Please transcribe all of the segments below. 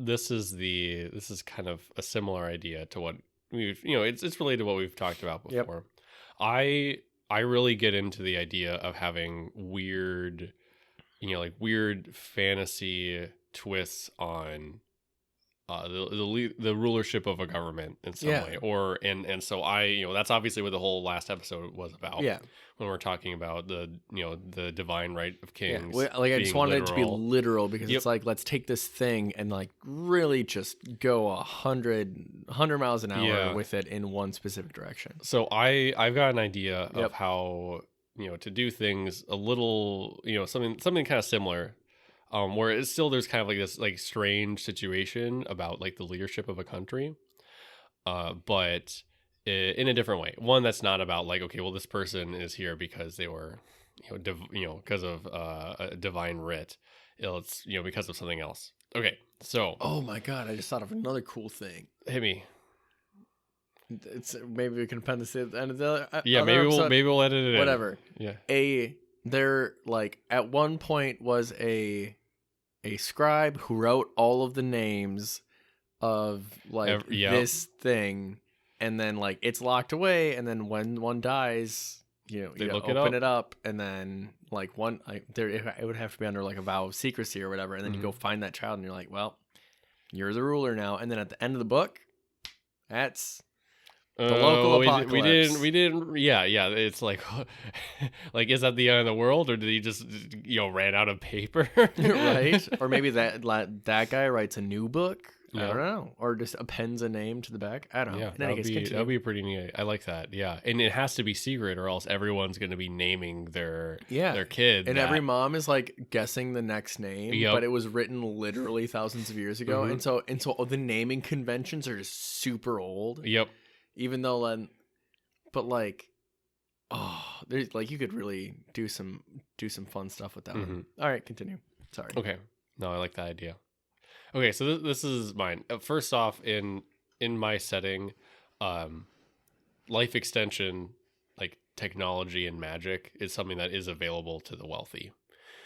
this is kind of a similar idea to what we've, it's related to what we've talked about before. Yep. I really get into the idea of having weird, like weird fantasy twists on the rulership of a government in some way, or and so that's obviously what the whole last episode was about. Yeah, when we're talking about the divine right of kings. Yeah. I just wanted it to be literal because it's like, let's take this thing and like really just go 100 miles an hour with it in one specific direction. So I've got an idea of how to do things a little something kind of similar. Where it's still, there's kind of like this like strange situation about like the leadership of a country, but in a different way. One that's not about like, okay, well, this person is here because they were, because of a divine writ. It's because of something else. Okay, so. Oh my God! I just thought of another cool thing. Hit me. It's maybe we can pen this at the end of the maybe we'll edit it in. Whatever. Yeah. There like at one point was a scribe who wrote all of the names of like this thing, and then like it's locked away, and then when one dies, you open it up, and then like one it would have to be under like a vow of secrecy or whatever, and then you go find that child, and you're like, well, you're the ruler now, and then at the end of the book, that's the local apocalypse. We didn't. Yeah. It's like, like, is that the end of the world, or did he just, ran out of paper? Right. Or maybe that guy writes a new book. I don't know. Or just appends a name to the back. I don't know. Yeah, that'd be pretty neat. I like that. Yeah. And it has to be secret, or else everyone's going to be naming their kid. And every mom is like guessing the next name, but it was written literally thousands of years ago. Mm-hmm. And so the naming conventions are just super old. Yep. Even though, but like, there's like, you could really do some fun stuff with that one. All right, continue. Sorry. Okay. No, I like that idea. Okay, so this is mine. First off, in my setting, life extension, like technology and magic, is something that is available to the wealthy.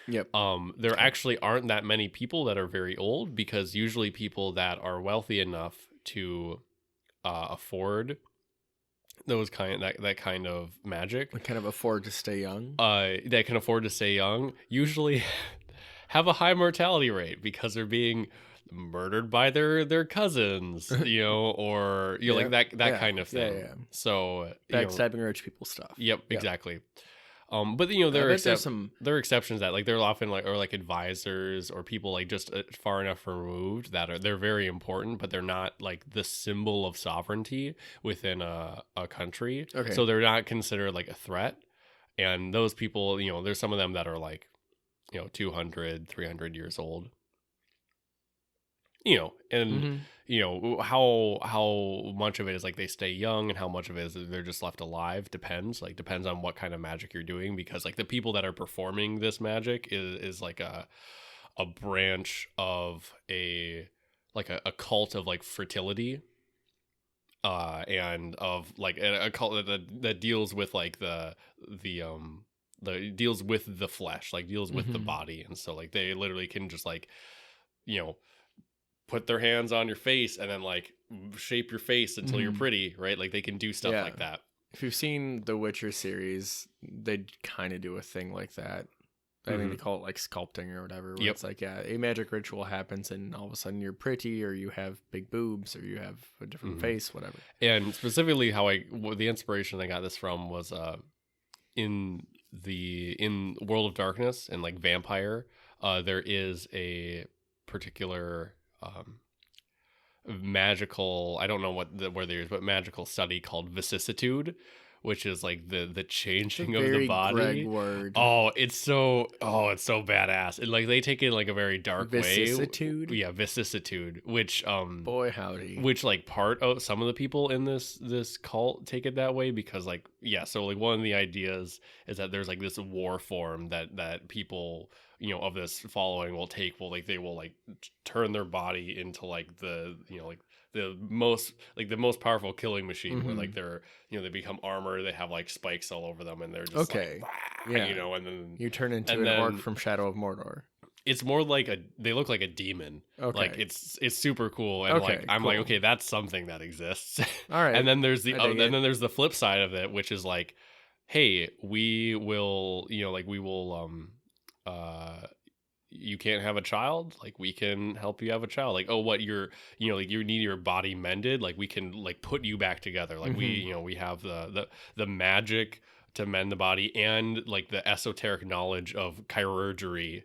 Yep. There actually aren't that many people that are very old, because usually people that are wealthy enough to afford those that kind of magic, that kind of afford to stay young, that can afford to stay young, usually have a high mortality rate because they're being murdered by their cousins, or like that kind of thing. Yeah. So backstabbing rich people stuff. Yep, exactly. But there are exceptions that like they're often like advisors or people like just far enough removed that they're very important, but they're not like the symbol of sovereignty within a country. Okay. So they're not considered like a threat. And those people, there's some of them that are like, 200, 300 years old. How much of it is like they stay young and how much of it is they're just left alive depends on what kind of magic you're doing, because like the people that are performing this magic is like a branch of a cult of like fertility, and of like a cult that deals with like the deals with the flesh, like deals with the body, and so like they literally can just like put their hands on your face and then like shape your face until you're pretty, right? Like they can do stuff like that. If you've seen the Witcher series, they kind of do a thing like that. I think they call it like sculpting or whatever. Where it's like, a magic ritual happens and all of a sudden you're pretty, or you have big boobs, or you have a different face, whatever. And specifically the inspiration I got this from was in World of Darkness and like Vampire, there is a particular magical, I don't know where they use, but magical study called vicissitude, which is like the changing of the body. Greg word. It's so badass. And like they take it in like a very dark vicissitude? way. Yeah, vicissitude, which boy howdy. Which like part of some of the people in this cult take it that way, because like so like one of the ideas is that there's like this war form that people of this following will take, they will like turn their body into like the most powerful killing machine, where like they're they become armor, they have like spikes all over them, and they're just and then you turn into an orc from Shadow of Mordor. It's more like they look like a demon. Okay. Like it's super cool. And Okay, I'm cool. like, okay, that's something that exists. All right. And then there's the flip side of it, which is like, hey, we will, you can't have a child, like we can help you have a child. Like, oh, what you're, like you need your body mended, like we can like put you back together. Like we have the magic to mend the body and like the esoteric knowledge of chirurgery,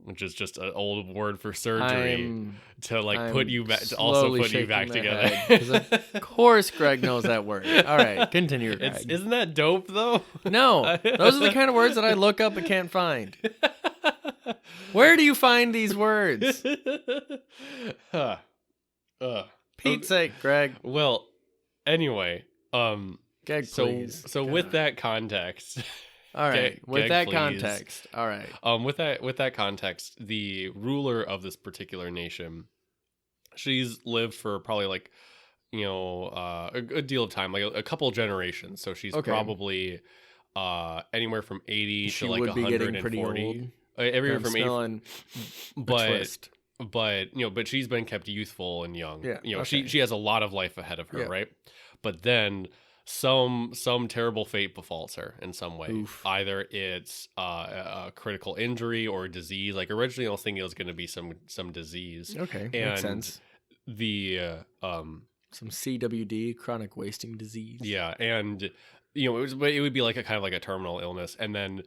which is just an old word for surgery, to like put you back, to also put you back together. Of course, Greg knows that word. All right, continue, Greg. Isn't that dope though? No, those are the kind of words that I look up and can't find. Where do you find these words? Pete's sake, Greg. Well, anyway, Greg, please. So with that context. All right. With that context. With that context, the ruler of this particular nation, she's lived for probably like, a good deal of time, like a couple generations. So she's probably anywhere from 80 to like 140. Everywhere from 80. But she's been kept youthful and young. Yeah. She has a lot of life ahead of her, right? But then some terrible fate befalls her in some way. Oof. Either it's a critical injury or a disease. Like originally I was thinking it was going to be some disease. Okay, and makes sense. The some CWD, chronic wasting disease. Yeah, and it would be like a kind of like a terminal illness, and then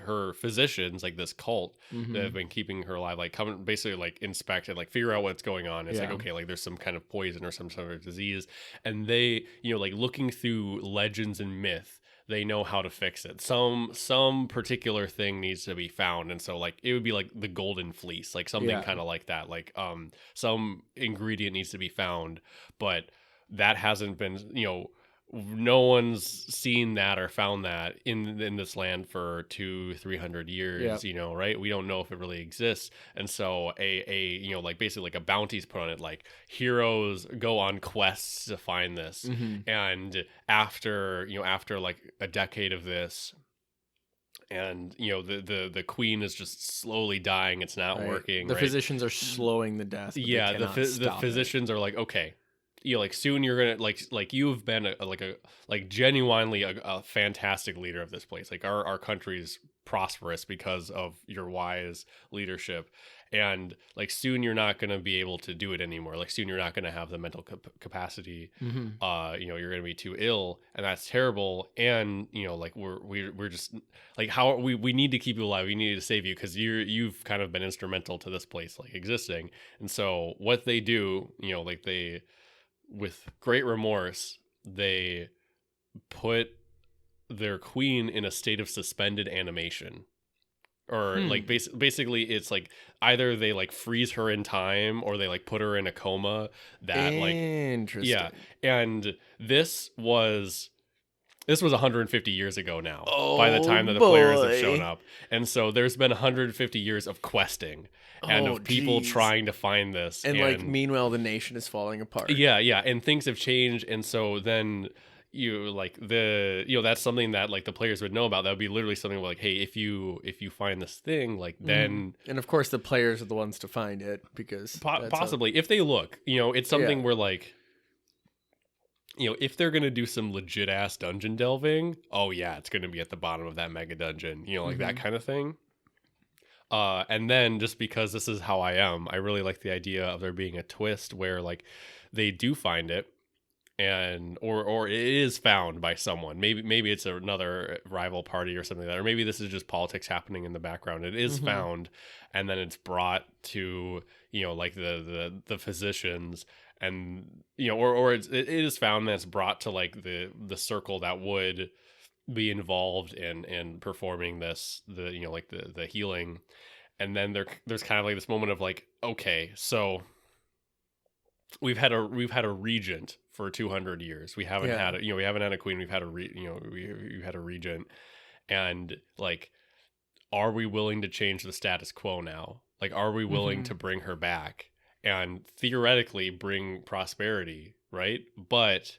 her physicians, like this cult that have been keeping her alive, like come basically like inspect and like figure out what's going on. It's like, okay, like there's some kind of poison or some sort of disease, and they like looking through legends and myth, they know how to fix it. Some particular thing needs to be found, and so like it would be like the golden fleece, like something kind of like that, like some ingredient needs to be found, but that hasn't been, no one's seen that or found that in this land for 200-300 years. Right? We don't know if it really exists, and so like basically like a bounty's put on it, like heroes go on quests to find this. And after like a decade of this, and the queen is just slowly dying, it's not working. The physicians are slowing the death. The physicians are like, okay, like soon you're gonna like you've been genuinely a fantastic leader of this place. Like our country's prosperous because of your wise leadership, and like soon you're not gonna be able to do it anymore. Like soon you're not gonna have the mental capacity. You're gonna be too ill, and that's terrible. And like we're just like, how we need to keep you alive. We need to save you because you've kind of been instrumental to this place like existing. And so what they do, like they, with great remorse, they put their queen in a state of suspended animation, or like basically it's like either they like freeze her in time or they like put her in a coma. That like interesting. And this was 150 years ago now, by the time that the players have shown up. And so there's been 150 years of questing and of people trying to find this. And like, meanwhile, the nation is falling apart. Yeah. And things have changed. And so then that's something that like the players would know about. That would be literally something like, hey, if you find this thing, like then. And of course the players are the ones to find it, because possibly if they look, it's something where like, if they're going to do some legit ass dungeon delving, oh yeah, it's going to be at the bottom of that mega dungeon, like that kind of thing. And then just because this is how I am, I really like the idea of there being a twist where like they do find it, and or it is found by someone. Maybe it's another rival party or something like that, or maybe this is just politics happening in the background. It is found, and then it's brought to like the physicians. And or it is found, that it's brought to like the circle that would be involved in performing this, the healing. And then there's kind of like this moment of like, okay, so we've had a regent for 200 years. We haven't had we haven't had a queen. We've had we've had a regent, and like, are we willing to change the status quo now? Like, are we willing to bring her back and theoretically bring prosperity, right? But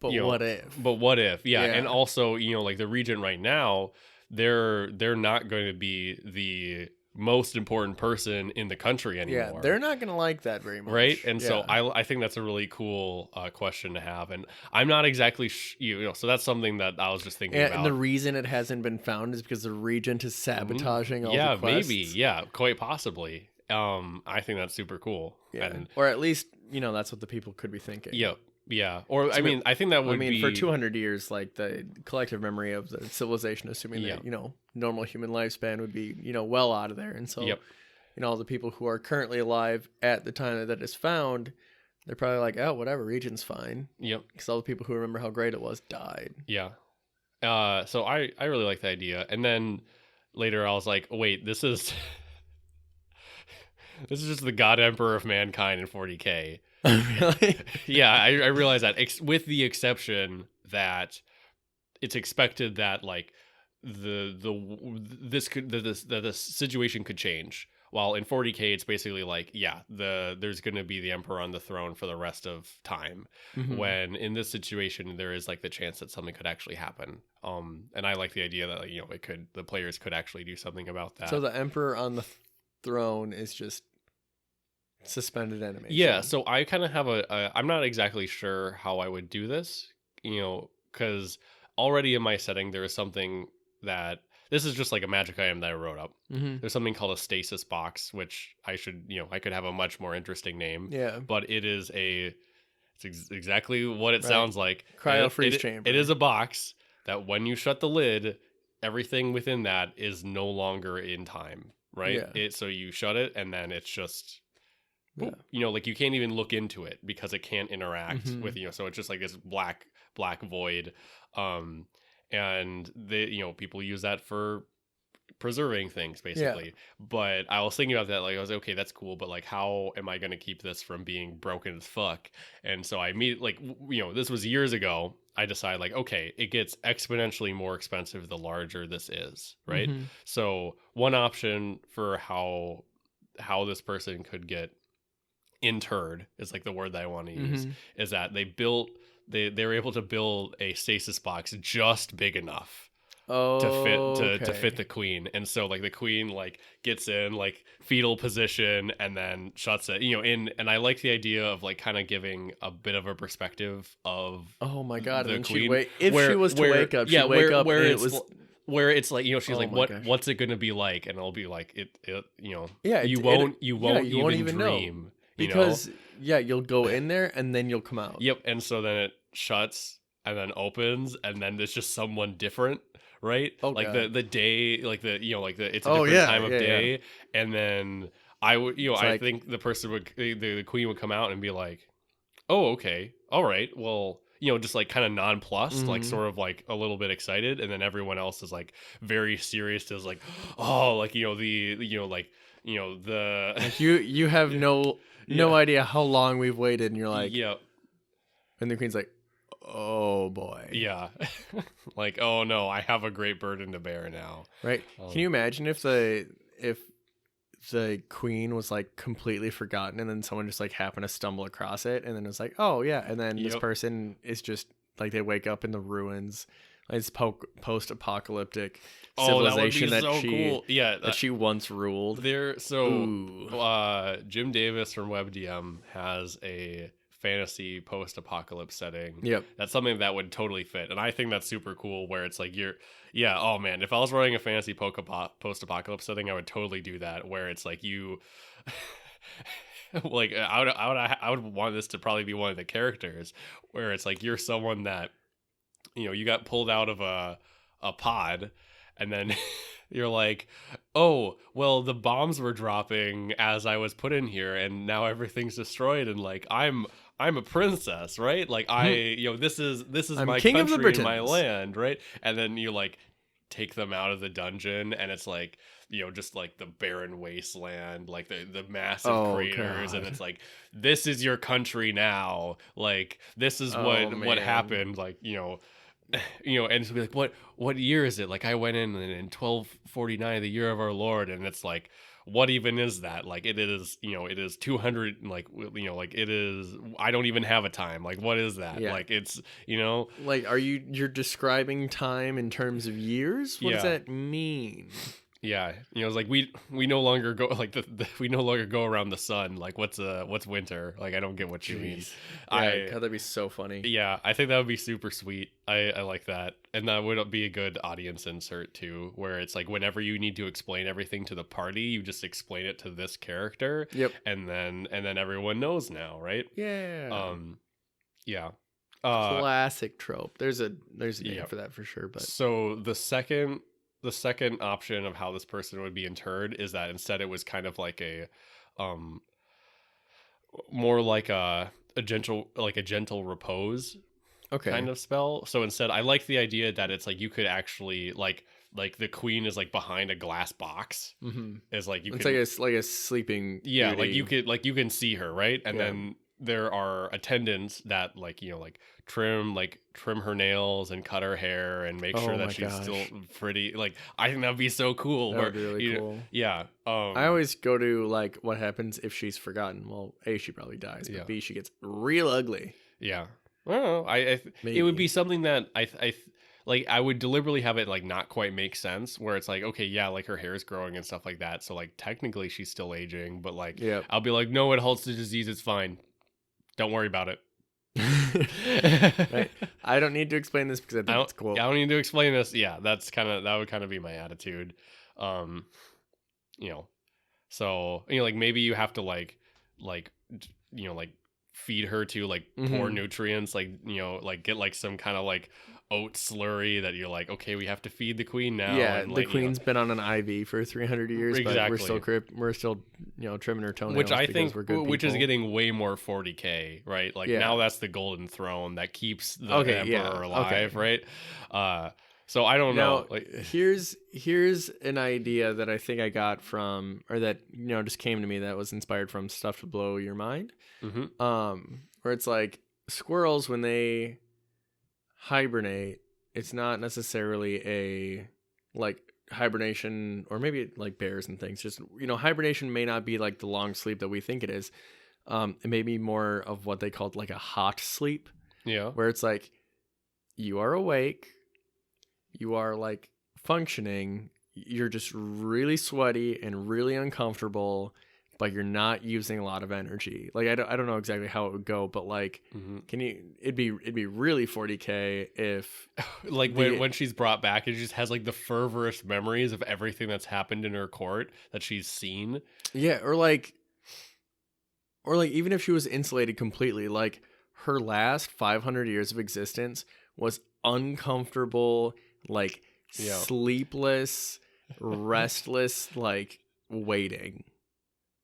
what if? But what if? Yeah. And also, like the regent right now, they're not going to be the most important person in the country anymore. Yeah, they're not going to like that very much. Right? And so I think that's a really cool question to have. And I'm not exactly, so that's something that I was just thinking about. And the reason it hasn't been found is because the regent is sabotaging all the quests. Maybe. Yeah, quite possibly. I think that's super cool. Yeah. Or at least, that's what the people could be thinking. Yep. Yeah. Or, so I think that would be... for 200 years, like, the collective memory of the civilization, assuming that, normal human lifespan would be, well out of there. And so, all the people who are currently alive at the time that is found, they're probably like, oh, whatever, region's fine. Yep. Because all the people who remember how great it was died. Yeah. So I really like the idea. And then later I was like, oh, wait, this is... this is just the God Emperor of mankind in 40K. Really? Yeah, I realize that, with the exception that it's expected that like the situation could change. While in 40K, it's basically like, there's going to be the emperor on the throne for the rest of time. Mm-hmm. When in this situation, there is like the chance that something could actually happen. And I like the idea that the players could actually do something about that. So the emperor on the throne is just suspended animation. Yeah, so I kind of have I'm not exactly sure how I would do this, because already in my setting there is something that this is just like a magic item that I wrote up. Mm-hmm. There's something called a stasis box, which I could have a much more interesting name. Yeah, but it's exactly what it sounds like. Cryo freeze chamber. It is a box that when you shut the lid, everything within that is no longer in time. Right? Yeah. So you shut it and then it's just. Yeah. Like you can't even look into it because it can't interact with so it's just like this black void, and people use that for preserving things basically. Yeah. But I was thinking about that, like I was like, okay, that's cool, but like how am I going to keep this from being broken as fuck? And so I this was years ago. I decided like, okay, it gets exponentially more expensive the larger this is, right? Mm-hmm. So one option for how this person could get interred is like the word that I want to use, is that they were able to build a stasis box just big enough to fit the queen. And so like the queen like gets in like fetal position and then shuts it, and I like the idea of like kind of giving a bit of a perspective of the queen. She was to wake up, she'd wake up where and it was where it's like, she's like, what's it going to be like? And it'll be like, you won't even dream. Because you'll go in there and then you'll come out. Yep. And so then it shuts and then opens and then there's just someone different, right? Oh, like God. the day, like it's a different time of day. Yeah. And then I would, I think the person would, the queen would come out and be like, oh, okay, all right, well, just like kind of nonplussed, like sort of like a little bit excited, and then everyone else is like very serious, is like, oh, like you have no idea how long we've waited, and you're like, and the queen's like, oh boy, like, oh no, I have a great burden to bear now, right? Can you imagine if the queen was like completely forgotten and then someone just like happened to stumble across it and then it's like, oh yeah, and then this person is just like, they wake up in the ruins, like it's post-apocalyptic civilization that she once ruled. Jim Davis from WebDM has a fantasy post-apocalypse setting. Yep. That's something that would totally fit. And I think that's super cool, where it's like oh man, if I was running a fantasy post-apocalypse setting, I would totally do that, where it's like you like I would want this to probably be one of the characters, where it's like you're someone that you got pulled out of a pod, and then you're like, oh, well, the bombs were dropping as I was put in here, and now everything's destroyed, and like I'm a princess, right? Like this is I'm my king country of the and my land, right? And then you like take them out of the dungeon, and it's like just like the barren wasteland, like the massive craters, God. And it's like, this is your country now, like this is what happened, like and it's be like, what year is it? Like I went in 1249, the year of our Lord, and it's like, what even is that? Like it is, it is 200, like, like it is, I don't even have a time. Like, what is that? Yeah. Like it's, like, you're describing time in terms of years? What does that mean? Yeah, it's like we no longer go like we no longer go around the sun. Like what's winter? Like I don't get what you mean. Yeah, God, that'd be so funny. Yeah, I think that would be super sweet. I like that, and that would be a good audience insert too, where it's like whenever you need to explain everything to the party, you just explain it to this character. Yep. And then everyone knows now, right? Yeah. Yeah. Classic trope. There's a name for that for sure. But so the second option of how this person would be interred is that instead it was kind of like a more like a gentle repose kind of spell. So instead I like the idea that it's like you could actually like the queen is like behind a glass box. Is like it's like a sleeping beauty. like you can see her, right? And then there are attendants that like trim her nails and cut her hair and make sure that she's still pretty. Like I think that'd be so cool. That would be really cool. Yeah. I always go to like what happens if she's forgotten. Well, A, she probably dies, but B, she gets real ugly. Yeah. I don't know. It would be something that I would deliberately have it like not quite make sense, where it's like, okay, yeah, like her hair is growing and stuff like that, so like technically she's still aging, but like I'll be like, no, it halts the disease, it's fine, don't worry about it. Right. I don't need to explain this because I think it's cool. I don't need to explain this. Yeah, that would kind of be my attitude. So like maybe you have to like feed her to like poor nutrients, like like get like some kind of like oat slurry that you're like, okay, we have to feed the queen now. Yeah, and, the queen's been on an IV for 300 years, but we're still trimming her toenails, which I think which is getting way more 40K, right? Like now that's the golden throne that keeps the emperor alive, right? So I don't know. Like, here's an idea that I think I got from, or that just came to me, that was inspired from Stuff to Blow Your Mind. Where it's like squirrels, when they hibernate, it's not necessarily a like hibernation, or maybe like bears and things. Just hibernation may not be like the long sleep that we think it is. It may be more of what they called like a hot sleep. Yeah, where it's like you are awake. You are like functioning, you're just really sweaty and really uncomfortable, but you're not using a lot of energy. Like I don't know exactly how it would go, but like it'd be really 40K if like when she's brought back, it just has like the fervorous memories of everything that's happened in her court that she's seen. Yeah, or like even if she was insulated completely, like her last 500 years of existence was uncomfortable, like sleepless, restless, like waiting.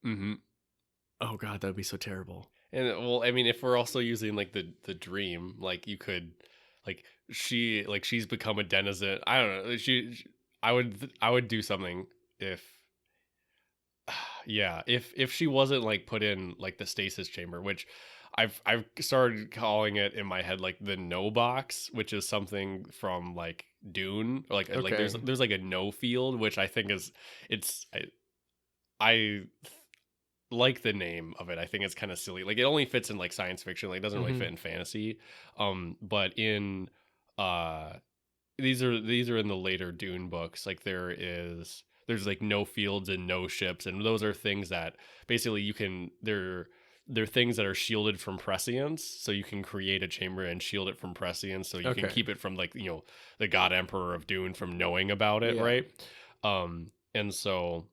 Oh God, that would be so terrible. And well, I mean, if we're also using like the dream, like you could, like she's become a denizen. I don't know. I would do something if she wasn't like put in like the stasis chamber, which I've started calling it in my head like the no box, which is something from like Dune, or like there's like a no field, which I think I like the name of it. I think it's kind of silly. Like it only fits in like science fiction, like it doesn't really fit in fantasy. But in these are in the later Dune books. Like there's like no fields and no ships, and those are things that basically they're things that are shielded from prescience, so you can create a chamber and shield it from prescience, so you can keep it from like the God Emperor of Dune from knowing about it, right? And so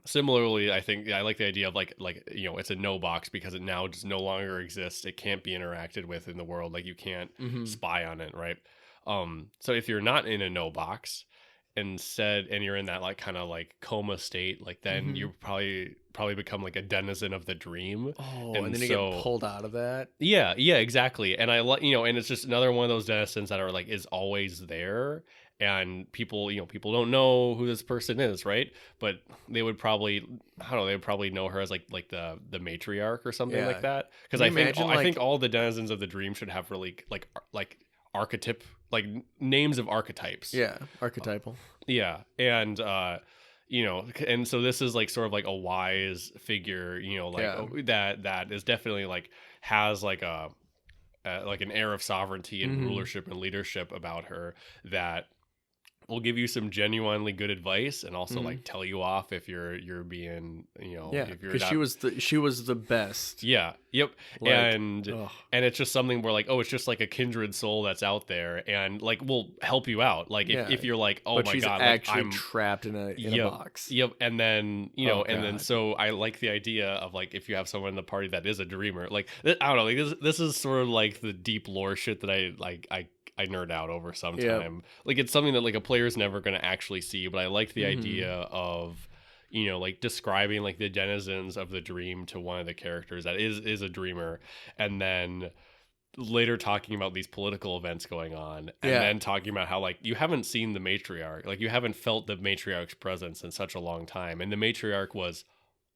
similarly, I think I like the idea of like it's a no box because it now just no longer exists. It can't be interacted with in the world. Like you can't spy on it, right? So if you're not in a no box, and you're in that like kind of like coma state, like then you probably become like a denizen of the dream. And then you get pulled out of that. Yeah, exactly. And I like and it's just another one of those denizens that are like is always there, and people don't know who this person is, right? But they would probably know her as like the matriarch or something like that, because I think all the denizens of the dream should have really like archetype, like names of archetypes. Yeah, archetypal. And you know, and so this is like sort of like a wise figure, you know, like that is definitely like has like like an air of sovereignty and rulership and leadership about her that will give you some genuinely good advice and also like tell you off if you're being, you know, if you're not... she was the best. Yeah. Yep. Like, and it's just something where like, oh, it's just like a kindred soul that's out there and like will help you out. Like if you're like, oh, but my God, actually like, I'm trapped in a box. Yep. And then, you know, and then so I like the idea of like if you have someone in the party that is a dreamer, like I don't know, like this is sort of like the deep lore shit that I nerd out over sometime. Yep. Like it's something that like a player's never going to actually see, but I like the idea of, you know, like describing like the denizens of the dream to one of the characters that is a dreamer, and then later talking about these political events going on, and then talking about how like you haven't seen the matriarch, like you haven't felt the matriarch's presence in such a long time, and the matriarch was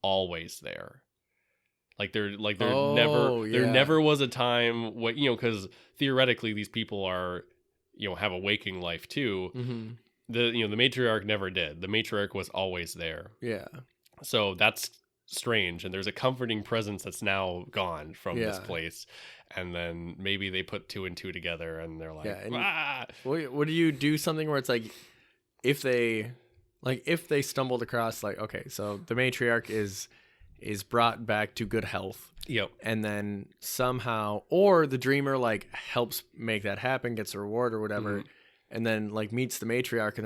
always there. There never was a time when, you know, because theoretically these people are, you know, have a waking life too. The matriarch never did. The matriarch was always there. Yeah. So that's strange, and there's a comforting presence that's now gone from this place. And then maybe they put 2 and 2 together, and they're like, What do you do something where it's like, if they stumbled across like, okay, so the matriarch is brought back to good health. Yep. And then somehow, or the dreamer like helps make that happen, gets a reward or whatever, and then like meets the matriarch, and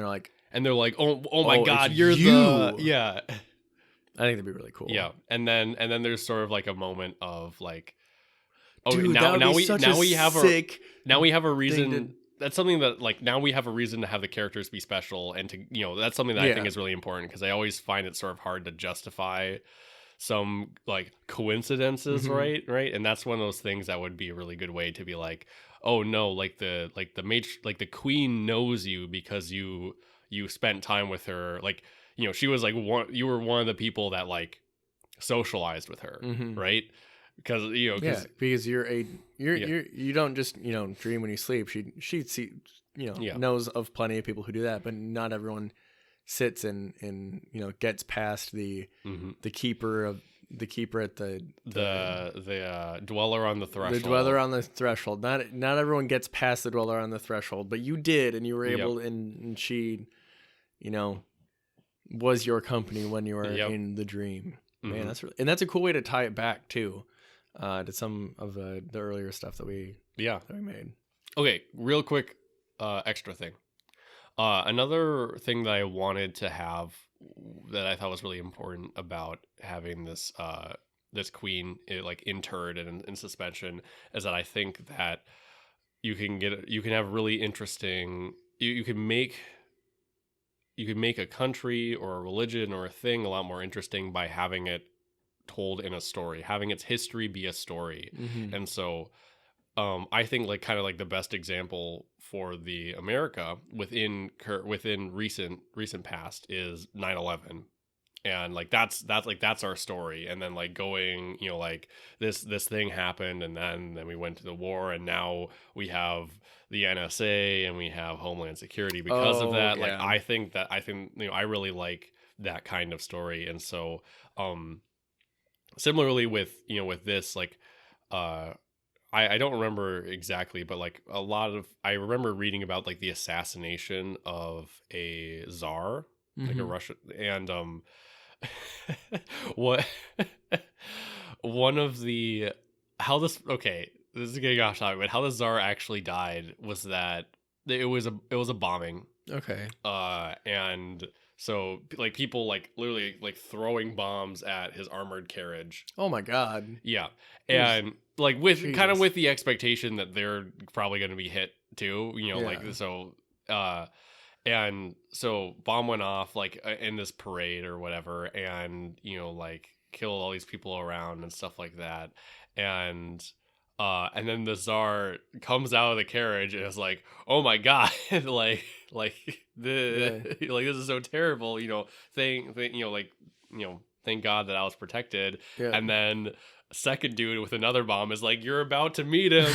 they're like, oh my God, you're the... Yeah. I think that'd be really cool. Yeah. And then there's sort of like a moment of like, dude, now we have a reason. That's something that like now we have a reason to have the characters be special, and to, you know, that's something that I think is really important, because I always find it sort of hard to justify some like coincidences, right? And that's one of those things that would be a really good way to be like, oh no, like the queen knows you because you spent time with her, like, you know, she was like you were one of the people that like socialized with her, right? Because, you know, because you don't just, you know, dream when you sleep. She see, you know, knows of plenty of people who do that, but not everyone sits and you know, gets past the keeper at the dweller on the threshold. The dweller on the threshold. Not everyone gets past the dweller on the threshold, but you did, and you were able, and she, you know, was your company when you were in the dream. Man, that's a cool way to tie it back too, to some of the earlier stuff that we made. Okay, real quick, extra thing. Another thing that I wanted to have that I thought was really important about having this this queen like interred and in suspension is that I think that you can have really interesting, you can make a country or a religion or a thing a lot more interesting by having it told in a story, having its history be a story. And so I think like kind of like the best example for the America within recent past is 9/11, and like that's our story. And then like going, you know, like this thing happened, and then we went to the war, and now we have the NSA and we have Homeland Security because of that. Like I think you know, I really like that kind of story. And so similarly with, you know, with this, like I don't remember exactly, but like I remember reading about like the assassination of a czar, like a Russian, and this is getting off topic, but how the czar actually died was that it was a bombing. Okay. And so like people like literally like throwing bombs at his armored carriage. Oh my God. Yeah. And like with kind of with the expectation that they're probably going to be hit too, you know, like so and so bomb went off like in this parade or whatever, and, you know, like killed all these people around and stuff like that. And then the czar comes out of the carriage and is like, "Oh my God, like this is so terrible." You know, thank God that I was protected. Yeah. And then second dude with another bomb is like, "You're about to meet him,"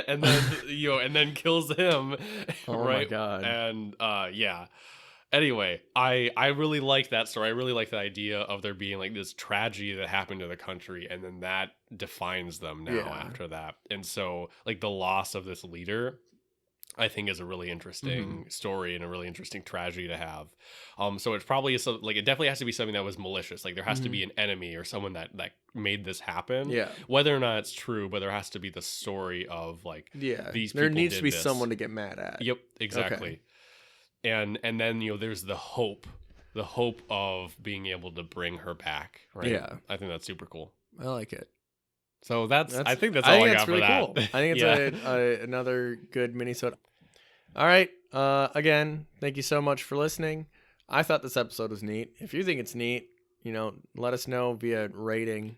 and then kills him. Oh right? My God. And Anyway, I really like that story. I really like the idea of there being like this tragedy that happened to the country, and then that defines them now after that. And so like the loss of this leader, I think, is a really interesting story and a really interesting tragedy to have. So it's probably like it definitely has to be something that was malicious. Like there has to be an enemy or someone that made this happen. Yeah. Whether or not it's true, but there has to be the story of like these people. There needs to be this. someone to get mad at. Yep, exactly. Okay. And then there's the hope of being able to bring her back. Right. Yeah, I think that's super cool. I like it. So I think that's all I got for that. Cool. I think it's another good minisode. All right. Again, thank you so much for listening. I thought this episode was neat. If you think it's neat, let us know via rating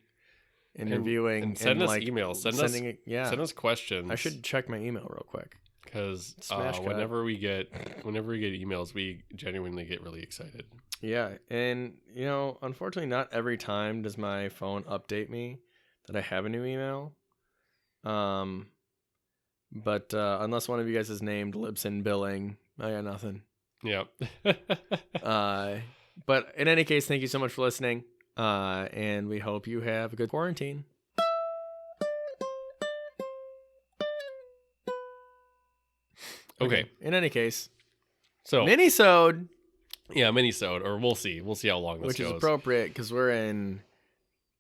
and reviewing. And send us emails. Send us questions. I should check my email real quick. Because whenever we get emails, we genuinely get really excited. Yeah, and unfortunately, not every time does my phone update me that I have a new email. But unless one of you guys is named Libsyn Billing, I got nothing. Yep. But in any case, thank you so much for listening, and we hope you have a good quarantine. Okay. In any case, so minisode. Yeah, minisode, or we'll see. We'll see how long this goes. Which is appropriate because we're in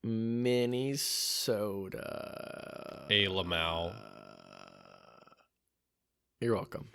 Minnesota. A Lamau. You're welcome.